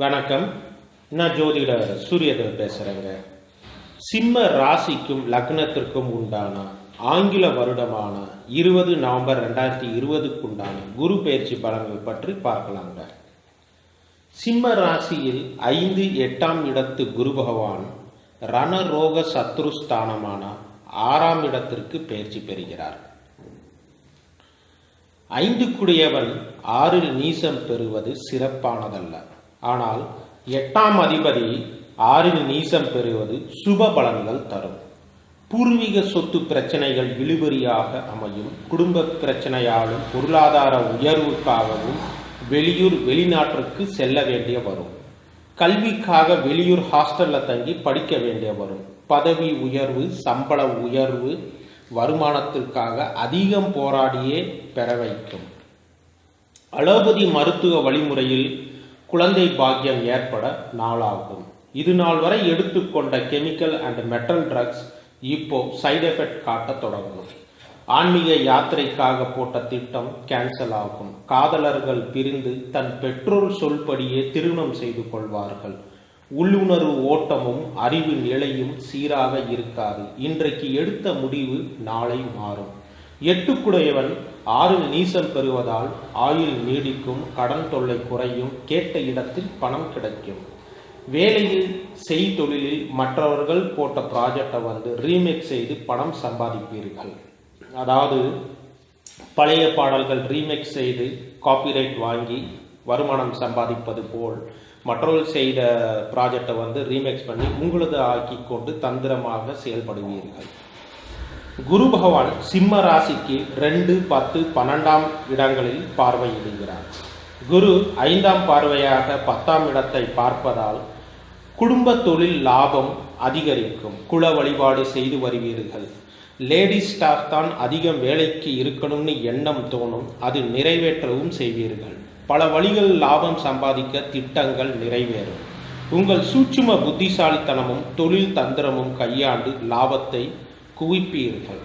வணக்கம். நான் ஜோதிடர் சூரியதேவ் பேசுகிறேங்க. சிம்ம ராசிக்கும் லக்னத்திற்கும் உண்டான ஆங்கில வருடமான 20 நவம்பர் 2020 உண்டான குரு பயிற்சி பலன்கள் பற்றி பார்க்கலாங்க. சிம்ம ராசியில் 5, 8ஆம் இடத்து குரு பகவான் ரணரோக சத்ருஸ்தானமான 6ஆம் இடத்திற்கு பயிற்சி பெறுகிறார். 5 குடையவன் 6இல் நீசம் பெறுவது சிறப்பானதல்ல. ஆனால் 8ஆம் அதிபதி 6இல் நீசம் பெறுவது சுப பலன்கள் தரும். பூர்வீக சொத்து பிரச்சனைகள் இழுபறியாக அமையும். குடும்ப பிரச்சனையாலும் பொருளாதார உயர்வுக்காகவும் வெளியூர் வெளிநாட்டிற்கு செல்ல வேண்டிய வரும். கல்விக்காக வெளியூர் ஹாஸ்டல்ல தங்கி படிக்க வேண்டிய வரும். பதவி உயர்வு, சம்பள உயர்வு, வருமானத்திற்காக அதிகம் போராடியே பெற வைக்கும். அலோபதி மருத்துவ வழிமுறையில் குழந்தை பாக்கியம் ஏற்பட நாளாகும். இது நாள் வரை எடுத்துக்கொண்ட கெமிக்கல் அண்ட் மெட்டல் ட்ரக்ஸ் இப்போ சைடு எஃபெக்ட் காட்ட தொடங்கும். ஆன்மீக யாத்திரைக்காக போட்ட திட்டம் கேன்சல் ஆகும். காதலர்கள் பிரிந்து தன் பெற்றோர் சொல்படியே திருமணம் செய்து கொள்வார்கள். உள்ளுணர்வு ஓட்டமும் அறிவு நிலையும் சீராக இருக்காது. இன்றைக்கு எடுத்த முடிவு நாளை மாறும். 8 குடையவன் 6இல் நீசம் பெறுவதால் ஆயுள் நீடிக்கும், கடன் தொல்லை குறையும், கேட்ட இடத்தில் பணம் கிடைக்கும். வேலையில் செய்தொழிலில் மற்றவர்கள் போட்ட ப்ராஜெக்டை ரீமேக் செய்து பணம் சம்பாதிப்பீர்கள். அதாவது பழைய பாடல்கள் ரீமேக் செய்து காப்பிரைட் வாங்கி வருமானம் சம்பாதிப்பது போல் மற்றவர்கள் செய்த ப்ராஜெக்டை ரீமேக்ஸ் பண்ணி உங்களது ஆக்கி கொண்டு தந்திரமாக செயல்படுவீர்கள். குரு பகவான் சிம்ம ராசிக்கு 2, 10, 12ஆம் இடங்களில் பார்வையிடுகிறார். குரு 5ஆம் பார்வையாக 10ஆம் இடத்தை பார்ப்பதால் குடும்ப தொழில் லாபம் அதிகரிக்கும். குல வழிபாடு செய்து வருவீர்கள். லேடிஸ் ஸ்டாஃப் தான் அதிகம் வேலைக்கு இருக்கணும்னு எண்ணம் தோணும். அது நிறைவேற்றவும் செய்வீர்கள். பல வழிகள் லாபம் சம்பாதிக்க திட்டங்கள் நிறைவேறும். உங்கள் சூட்சும புத்திசாலித்தனமும் தொழில் தந்திரமும் கையாண்டு லாபத்தை குவிப்பீர்கள்.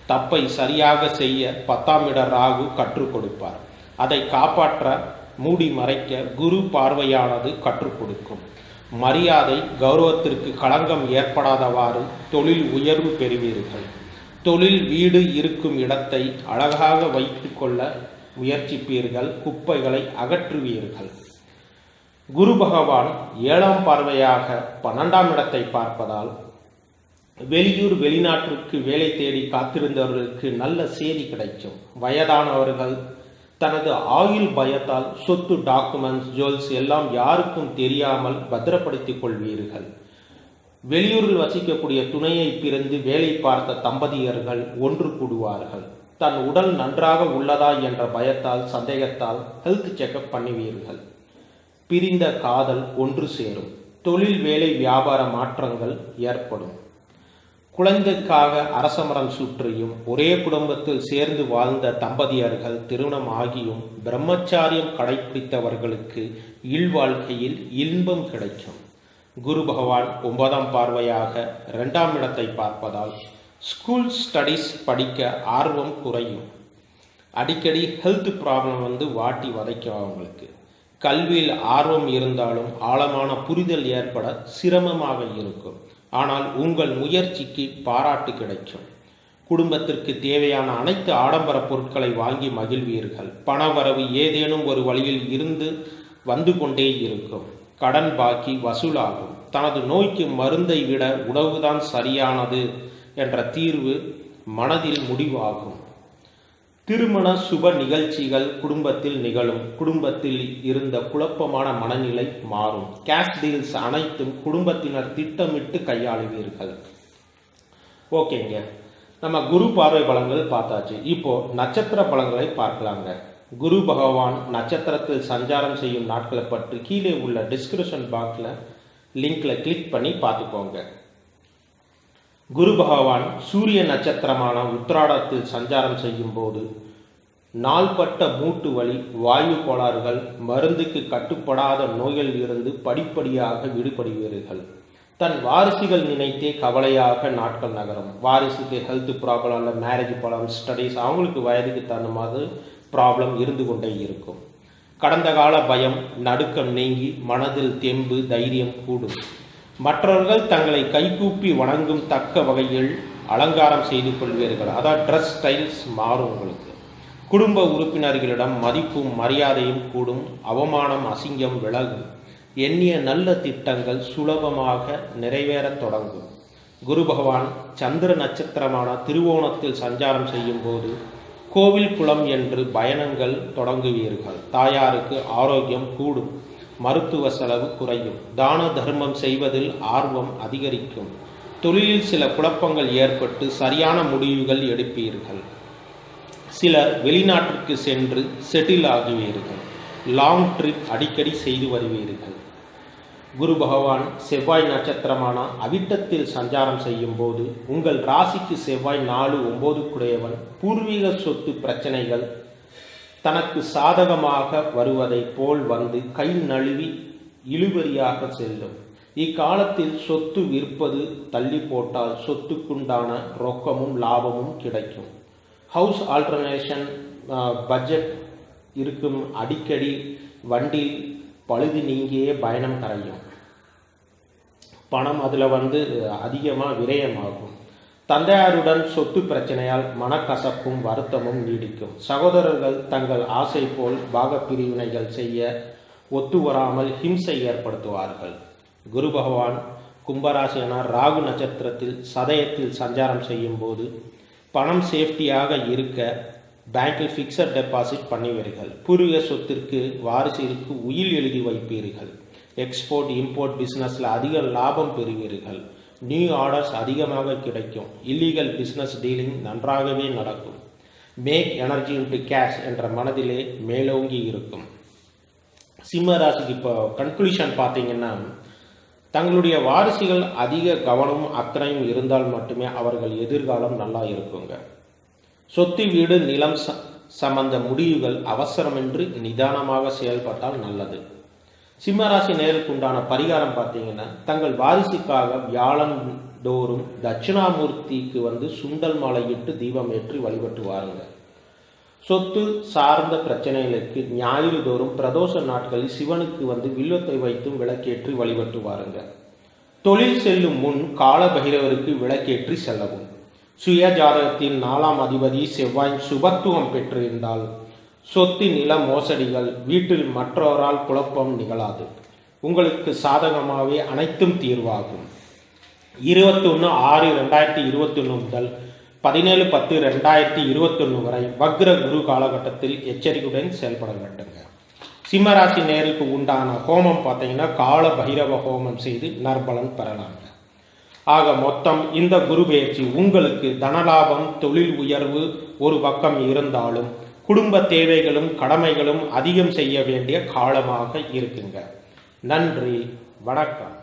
தப்பை சரியாக செய்ய 10ஆம் இட ராகு கற்றுக் கொடுப்பார். அதை காப்பாற்ற மூடி மறைக்க குரு பார்வையானது கற்றுக் கொடுக்கும். மரியாதை கௌரவத்திற்கு களங்கம் ஏற்படாதவாறு தொழில் உயர்வு பெறுவீர்கள். தொழில் வீடு இருக்கும் இடத்தை அழகாக வைத்துக் கொள்ள முயற்சிப்பீர்கள். குப்பைகளை அகற்றுவீர்கள். குரு பகவான் 7ஆம் பார்வையாக 12ஆம் இடத்தை பார்ப்பதால் வெளியூர் வெளிநாட்டிற்கு வேலை தேடி காத்திருந்தவர்களுக்கு நல்ல செய்தி கிடைக்கும். வயதானவர்கள் தனது ஆயுள் பயத்தால் சொத்து, டாக்குமெண்ட்ஸ், ஜுவல்ஸ் எல்லாம் யாருக்கும் தெரியாமல் பத்திரப்படுத்திக் கொள்வீர்கள். வெளியூரில் வசிக்கக்கூடிய துணையை பிரிந்து வேலை பார்த்த தம்பதியர்கள் ஒன்று கூடுவார்கள். தன் உடல் நன்றாக உள்ளதா என்ற பயத்தால், சந்தேகத்தால் ஹெல்த் செக்அப் பண்ணுவீர்கள். பிரிந்த காதல் ஒன்று சேரும். தொழில், வேலை, வியாபார மாற்றங்கள் ஏற்படும். குழந்தைக்காக அரசமரம் சுற்றியும் ஒரே குடும்பத்தில் சேர்ந்து வாழ்ந்த தம்பதியர்கள் திருமணம் ஆகியும் பிரம்மச்சாரியம் கடைபிடித்தவர்களுக்கு இல்வாழ்க்கையில் இன்பம் கிடைக்கும். குரு பகவான் 9ஆம் பார்வையாக 2ஆம் இடத்தை பார்ப்பதால் ஸ்கூல் ஸ்டடீஸ் படிக்க ஆர்வம் குறையும். அடிக்கடி ஹெல்த் ப்ராப்ளம் வாட்டி வதைக்கும். அவங்களுக்கு கல்வியில் ஆர்வம் இருந்தாலும் ஆழமான புரிதல் ஏற்பட சிரமமாக இருக்கும். ஆனால் உங்கள் முயற்சிக்கு பாராட்டு கிடைக்கும். குடும்பத்திற்கு தேவையான அனைத்து ஆடம்பர பொருட்களை வாங்கி மகிழ்வீர்கள். பணவரவு ஏதேனும் ஒரு வழியில் இருந்து வந்து கொண்டே இருக்கும். கடன் பாக்கி வசூலாகும். தனது நோய்க்கு மருந்தை விட உணவுதான் சரியானது என்ற தீர்வு மனதில் முடிவாகும். திருமண சுப நிகழ்ச்சிகள் குடும்பத்தில் நிகழும். குடும்பத்தில் இருந்த குழப்பமான மனநிலை மாறும். கேஷ் டீல்ஸ் அனைத்தும் குடும்பத்தினர் திட்டமிட்டு கையாளுவீர்கள். ஓகேங்க, நம்ம குரு பார்வை பலன்கள் பார்த்தாச்சு. இப்போ நட்சத்திர பலன்களை பார்க்கலாங்க. குரு பகவான் நட்சத்திரத்தில் சஞ்சாரம் செய்யும் நாட்களை பற்றி கீழே உள்ள டிஸ்கிரிப்ஷன் பாக்ஸ்ல லிங்க்ல கிளிக் பண்ணி பார்த்துக்கோங்க. குரு பகவான் சூரிய நட்சத்திரமான உத்திராடத்தில் சஞ்சாரம் செய்யும் போது நாள்பட்ட மூட்டு வலி, வாயு கோளாறுகள், மருந்துக்கு கட்டுப்படாத நோய்களில் இருந்து படிப்படியாக விடுபடுவீர்கள். தன் வாரிசுகள் நினைத்தே கவலையாக நாட்கள் நகரும். வாரிசுக்கு ஹெல்த் ப்ராப்ளம் இல்லை, மேரேஜ் ப்ராப்ளம், ஸ்டடீஸ், அவங்களுக்கு வயதுக்கு தகுந்த மாதிரி ப்ராப்ளம் இருந்து கொண்டே இருக்கும். கடந்த கால பயம் நடுக்கம் நீங்கி மனதில் தெம்பு தைரியம் கூடும். மற்றவர்கள் தங்களை கைகூப்பி வணங்கும் தக்க வகையில் அலங்காரம் செய்து கொள்வீர்கள். அதாவது ட்ரெஸ் ஸ்டைல்ஸ் மாறும். உங்களுக்கு குடும்ப உறுப்பினர்களிடம் மதிப்பும் மரியாதையும் கூடும். அவமானம் அசிங்கம் விலகும். எண்ணிய நல்ல திட்டங்கள் சுலபமாக நிறைவேறத் தொடங்கும். குரு பகவான் சந்திர நட்சத்திரமான திருவோணத்தில் சஞ்சாரம் செய்யும் போது கோவில் குளம் என்று பயணங்கள் தொடங்குவீர்கள். தாயாருக்கு ஆரோக்கியம் கூடும். மருத்துவ செலவு குறையும். தான தர்மம் செய்வதில் ஆர்வம் அதிகரிக்கும். தொழிலில் சில குழப்பங்கள் ஏற்பட்டு சரியான முடிவுகள் எடுப்பீர்கள். சிலர் வெளிநாட்டிற்கு சென்று செட்டில் ஆகுவீர்கள். லாங் ட்ரிப் அடிக்கடி செய்து வருவீர்கள். குரு பகவான் செவ்வாய் நட்சத்திரமான அவிட்டத்தில் சஞ்சாரம் செய்யும் போது உங்கள் ராசிக்கு செவ்வாய் 4, 9 பூர்வீக சொத்து பிரச்சனைகள் தனக்கு சாதகமாக வருவதை போல் வந்து கை நழுவி இழுபறியாக செல்லும். இக்காலத்தில் சொத்து விற்பது தள்ளி போட்டால் சொத்துக்குண்டான ரொக்கமும் லாபமும் கிடைக்கும். ஹவுஸ் ஆல்டர்னேஷன் பட்ஜெட் இருக்கும். அடிக்கடி வண்டி பழுது நீங்கியே பயணம் கரையும். பணம் அதில் அதிகமாக விரயமாகும். தந்தையாருடன் சொத்து பிரச்சனையால் மனக்கசப்பும் வருத்தமும் நீடிக்கும். சகோதரர்கள் தங்கள் ஆசை போல் பாகப்பிரிவினைகள் செய்ய ஒத்து வராமல் ஹிம்சை ஏற்படுத்துவார்கள். குரு பகவான் கும்பராசியான ராகு நட்சத்திரத்தில் சதயத்தில் சஞ்சாரம் செய்யும் போது பணம் சேஃப்டியாக இருக்க பேங்கில் ஃபிக்ஸட் டெபாசிட் பண்ணுவீர்கள். பூர்வீக சொத்திற்கு வாரிசுக்கு உயில் எழுதி வைப்பீர்கள். எக்ஸ்போர்ட் இம்போர்ட் பிஸ்னஸில் அதிக லாபம் பெறுவீர்கள். நியூ ஆர்டர்ஸ் அதிகமாக கிடைக்கும். இல்லீகல் பிஸ்னஸ் டீலிங் நன்றாகவே நடக்கும். மேக் எனர்ஜி இன்டு கேஷ் என்ற மனதிலே மேலோங்கி இருக்கும். சிம்ம ராசிக்கு இப்போ கன்க்ளூஷன் பார்த்தீங்கன்னா, தங்களுடைய வாரிசுகள் அதிக கவனமும் அக்கறையும் இருந்தால் மட்டுமே அவர்கள் எதிர்காலம் நல்லா இருக்குங்க. சொத்து வீடு நிலம் சம்பந்த முடிவுகள் அவசரமின்றி நிதானமாக செயல்பட்டால் நல்லது. சிம்மராசி நேருக்கு உண்டான பரிகாரம் பார்த்தீங்கன்னா, தங்கள் வாரிசுக்காக வியாழன் தோறும் தட்சிணாமூர்த்திக்கு சுண்டல் மாலையிட்டு தீபம் ஏற்றி வழிபட்டு வாருங்க. சொத்து சார்ந்த பிரச்சனைகளுக்கு ஞாயிறு தோறும் பிரதோஷ நாட்களில் சிவனுக்கு வில்வத்தை வைத்தும் விளக்கேற்றி வழிபட்டு வாருங்க. தொழில் செல்லும் முன் கால பைரவருக்கு விளக்கேற்றி செல்லவும். சுய ஜாதகத்தில் 4ஆம் அதிபதி செவ்வாய் சுபத்துவம் பெற்றிருந்தால் சொத்து நில மோசடிகள் வீட்டில் மற்றவரால் குழப்பம் நிகழாது. உங்களுக்கு சாதகமாகவே அனைத்தும் தீர்வாகும். 21/6/2021 முதல் 17/10/2021 வரை வக்ர குரு காலகட்டத்தில் எச்சரிக்கையுடன் செயல்பட வேண்டுங்க. சிம்மராசி நேருக்கு உண்டான ஹோமம் பார்த்தீங்கன்னா, கால பைரவ ஹோமம் செய்து நற்பலன் பெறலாங்க. ஆக மொத்தம் இந்த குரு பெயர்ச்சி உங்களுக்கு தனலாபம் தொழில் உயர்வு ஒரு பக்கம் இருந்தாலும் குடும்ப தேவைகளும் கடமைகளும் அதிகம் செய்ய வேண்டிய காலமாக இருக்குங்க. நன்றி, வணக்கம்.